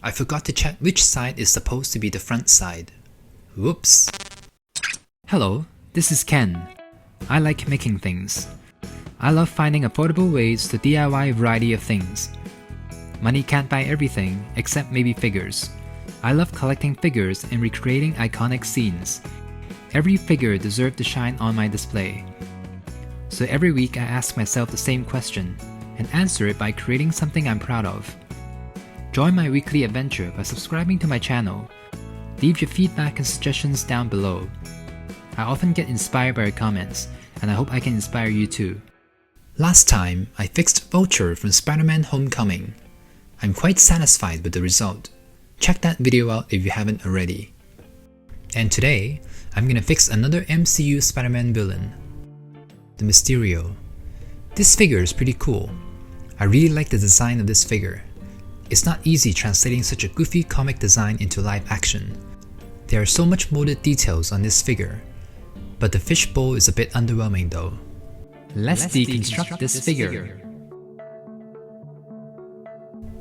I forgot to check which side is supposed to be the front side. Whoops. Hello, this is Ken. I like making things. I love finding affordable ways to DIY a variety of things. Money can't buy everything, except maybe figures. I love collecting figures and recreating iconic scenes. Every figure deserves to shine on my display. So every week I ask myself the same question, and answer it by creating something I'm proud of. Join my weekly adventure by subscribing to my channel. Leave your feedback and suggestions down below. I often get inspired by your comments, and I hope I can inspire you too. Last time, I fixed Vulture from Spider-Man Homecoming. I'm quite satisfied with the result. Check that video out if you haven't already. And today, I'm gonna fix another MCU Spider-Man villain, the Mysterio. This figure is pretty cool. I really like the design of this figure. It's not easy translating such a goofy comic design into live action. There are so much molded details on this figure, but the fishbowl is a bit underwhelming though. Let's deconstruct this figure.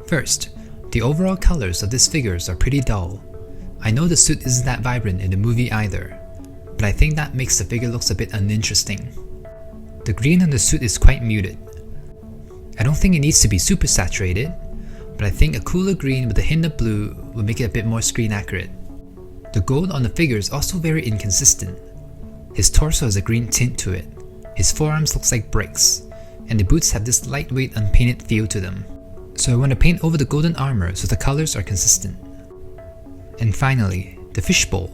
First, the overall colors of these figures are pretty dull. I know the suit isn't that vibrant in the movie either, but I think that makes the figure look a bit uninteresting. The green on the suit is quite muted. I don't think it needs to be super saturated, but I think a cooler green with a hint of blue would make it a bit more screen accurate. The gold on the figure is also very inconsistent. His torso has a green tint to it, his forearms looks like bricks, and the boots have this lightweight unpainted feel to them. So I want to paint over the golden armor so the colors are consistent. And finally, the fishbowl.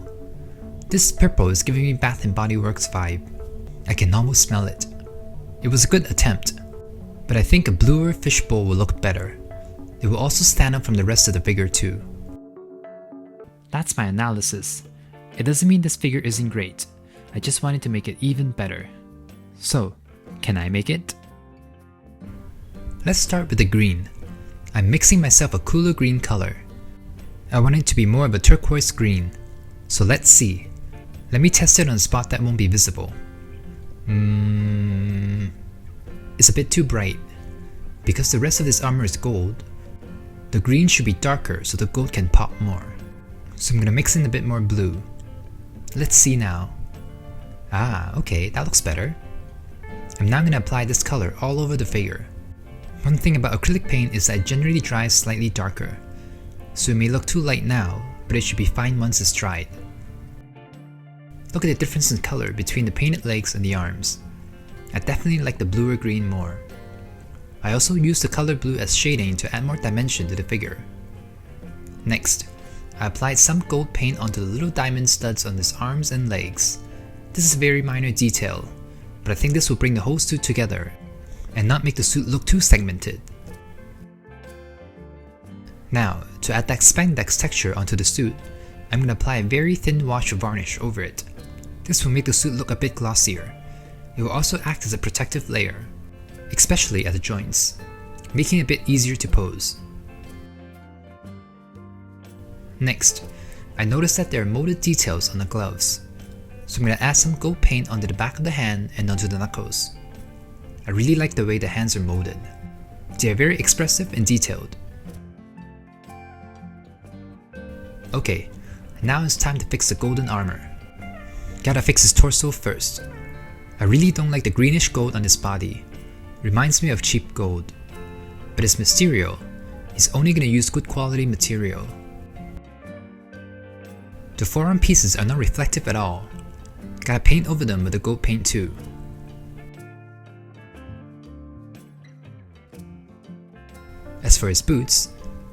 This purple is giving me Bath & Body Works vibe. I can almost smell it. It was a good attempt, but I think a bluer fishbowl will look better. It will also stand out from the rest of the figure too. That's my analysis. It doesn't mean this figure isn't great. I just wanted to make it even better. So, can I make it? Let's start with the green. I'm mixing myself a cooler green color. I want it to be more of a turquoise green. So let's see. Let me test it on a spot that won't be visible. It's a bit too bright. Because the rest of this armor is gold, the green should be darker so the gold can pop more. So I'm gonna mix in a bit more blue. Let's see now. Okay, that looks better. I'm now gonna apply this color all over the figure. One thing about acrylic paint is that it generally dries slightly darker, so it may look too light now, but it should be fine once it's dried. Look at the difference in color between the painted legs and the arms. I definitely like the bluer green more. I also used the color blue as shading to add more dimension to the figure. Next, I applied some gold paint onto the little diamond studs on his arms and legs. This is a very minor detail, but I think this will bring the whole suit together and not make the suit look too segmented. Now, to add that spandex texture onto the suit, I'm going to apply a very thin wash of varnish over it. This will make the suit look a bit glossier. It will also act as a protective layer, especially at the joints, making it a bit easier to pose. Next, I noticed that there are molded details on the gloves, so I'm going to add some gold paint onto the back of the hand and onto the knuckles. I really like the way the hands are molded. They are very expressive and detailed. Okay, now it's time to fix the golden armor. Gotta fix his torso first. I really don't like the greenish gold on his body. Reminds me of cheap gold. But it's Mysterio. He's only gonna use good quality material. The forearm pieces are not reflective at all. Gotta paint over them with the gold paint too. As for his boots,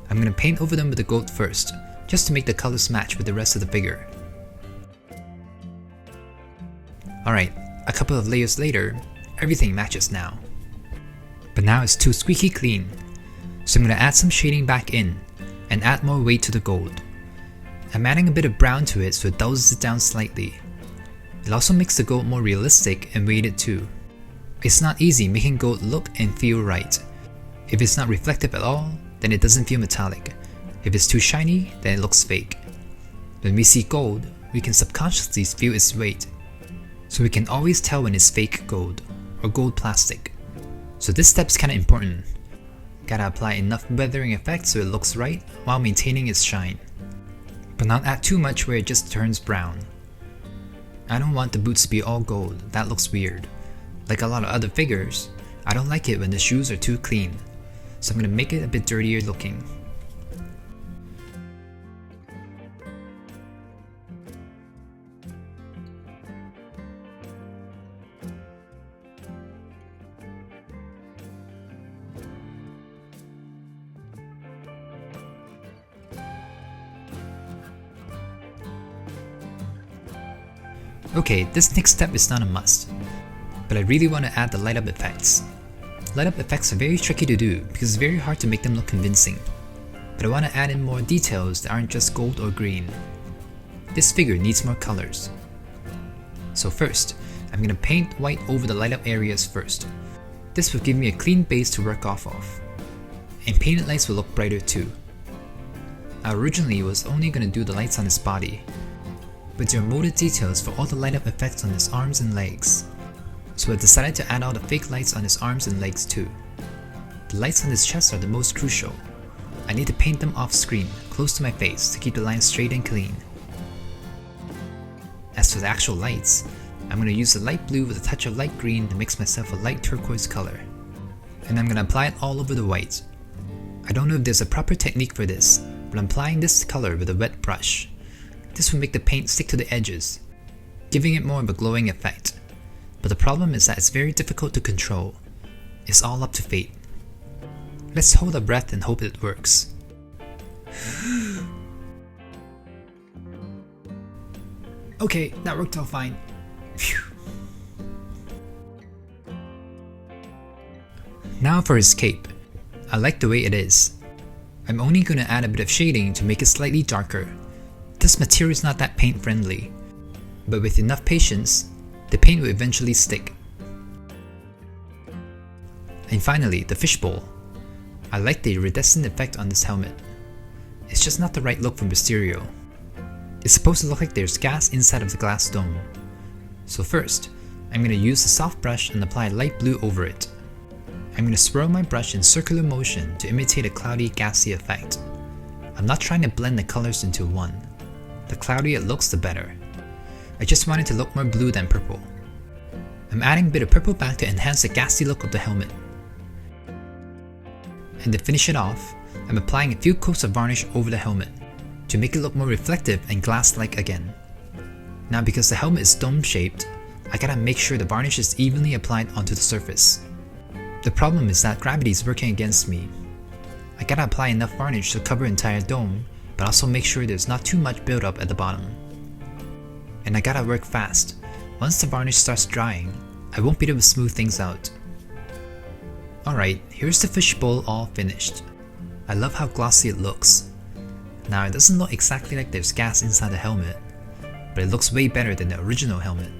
I'm gonna paint over them with the gold first, just to make the colors match with the rest of the figure. Alright, a couple of layers later, everything matches now. But now it's too squeaky clean, so I'm gonna add some shading back in, and add more weight to the gold. I'm adding a bit of brown to it so it dulls it down slightly. It also makes the gold more realistic and weighted too. It's not easy making gold look and feel right. If it's not reflective at all, then it doesn't feel metallic. If it's too shiny, then it looks fake. When we see gold, we can subconsciously feel its weight. So we can always tell when it's fake gold or gold plastic. So this step's kinda important. Gotta apply enough weathering effect so it looks right while maintaining its shine. But not add too much where it just turns brown. I don't want the boots to be all gold, that looks weird. Like a lot of other figures, I don't like it when the shoes are too clean, so I'm gonna make it a bit dirtier looking. Okay, this next step is not a must, but I really want to add the light up effects. Light up effects are very tricky to do because it's very hard to make them look convincing, but I want to add in more details that aren't just gold or green. This figure needs more colors. So first, I'm going to paint white over the light up areas first. This will give me a clean base to work off of, and painted lights will look brighter too. I originally was only going to do the lights on his body, but there are molded details for all the light up effects on his arms and legs, so I decided to add all the fake lights on his arms and legs too. The lights on his chest are the most crucial. I need to paint them off screen, close to my face to keep the lines straight and clean. As for the actual lights, I'm going to use a light blue with a touch of light green to mix myself a light turquoise color, and I'm going to apply it all over the white. I don't know if there's a proper technique for this, but I'm applying this color with a wet brush. This will make the paint stick to the edges, giving it more of a glowing effect. But the problem is that it's very difficult to control. It's all up to fate. Let's hold our breath and hope it works. Okay, that worked out fine. Phew. Now for his cape. I like the way it is. I'm only going to add a bit of shading to make it slightly darker. This material is not that paint friendly, but with enough patience, the paint will eventually stick. And finally, the fishbowl. I like the iridescent effect on this helmet. It's just not the right look for Mysterio. It's supposed to look like there's gas inside of the glass dome. So first, I'm going to use a soft brush and apply light blue over it. I'm going to swirl my brush in circular motion to imitate a cloudy, gassy effect. I'm not trying to blend the colors into one. The cloudier it looks, the better. I just want it to look more blue than purple. I'm adding a bit of purple back to enhance the gassy look of the helmet. And to finish it off, I'm applying a few coats of varnish over the helmet to make it look more reflective and glass-like again. Now because the helmet is dome-shaped, I gotta make sure the varnish is evenly applied onto the surface. The problem is that gravity is working against me. I gotta apply enough varnish to cover the entire dome, but also make sure there's not too much buildup at the bottom. And I gotta work fast. Once the varnish starts drying, I won't be able to smooth things out. Alright, here's the fishbowl all finished. I love how glossy it looks. Now it doesn't look exactly like there's gas inside the helmet, but it looks way better than the original helmet.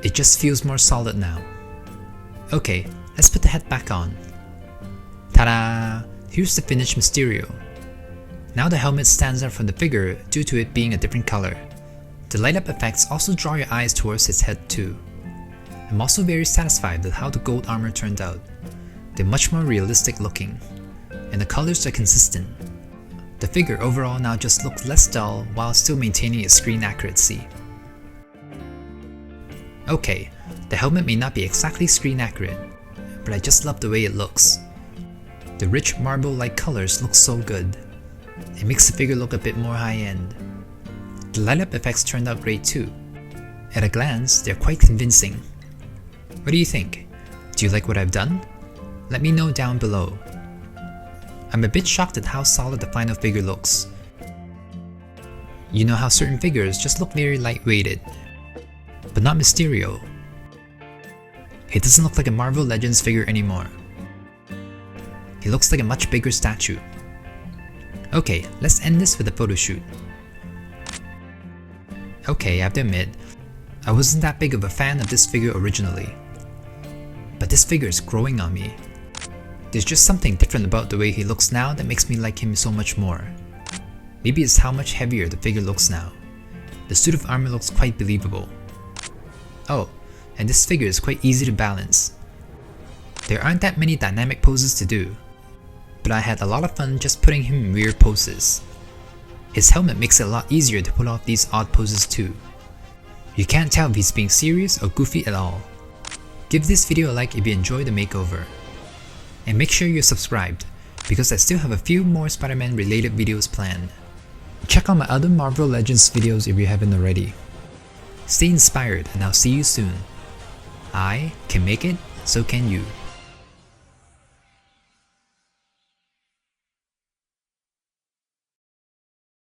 It just feels more solid now. Okay, let's put the head back on. Ta-da! Here's the finished Mysterio. Now the helmet stands out from the figure due to it being a different color. The light up effects also draw your eyes towards his head too. I'm also very satisfied with how the gold armor turned out. They're much more realistic looking, and the colors are consistent. The figure overall now just looks less dull while still maintaining its screen accuracy. Okay, the helmet may not be exactly screen accurate, but I just love the way it looks. The rich marble-like colors look so good. It makes the figure look a bit more high-end. The light-up effects turned out great too. At a glance, they're quite convincing. What do you think? Do you like what I've done? Let me know down below. I'm a bit shocked at how solid the final figure looks. You know how certain figures just look very light-weighted, but not Mysterio. He doesn't look like a Marvel Legends figure anymore. He looks like a much bigger statue. Okay, let's end this with a photo shoot. Okay, I have to admit, I wasn't that big of a fan of this figure originally, but this figure is growing on me. There's just something different about the way he looks now that makes me like him so much more. Maybe it's how much heavier the figure looks now. The suit of armor looks quite believable. Oh, and this figure is quite easy to balance. There aren't that many dynamic poses to do, but I had a lot of fun just putting him in weird poses. His helmet makes it a lot easier to pull off these odd poses too. You can't tell if he's being serious or goofy at all. Give this video a like if you enjoyed the makeover. And make sure you're subscribed, because I still have a few more Spider-Man related videos planned. Check out my other Marvel Legends videos if you haven't already. Stay inspired and I'll see you soon. I can make it, so can you.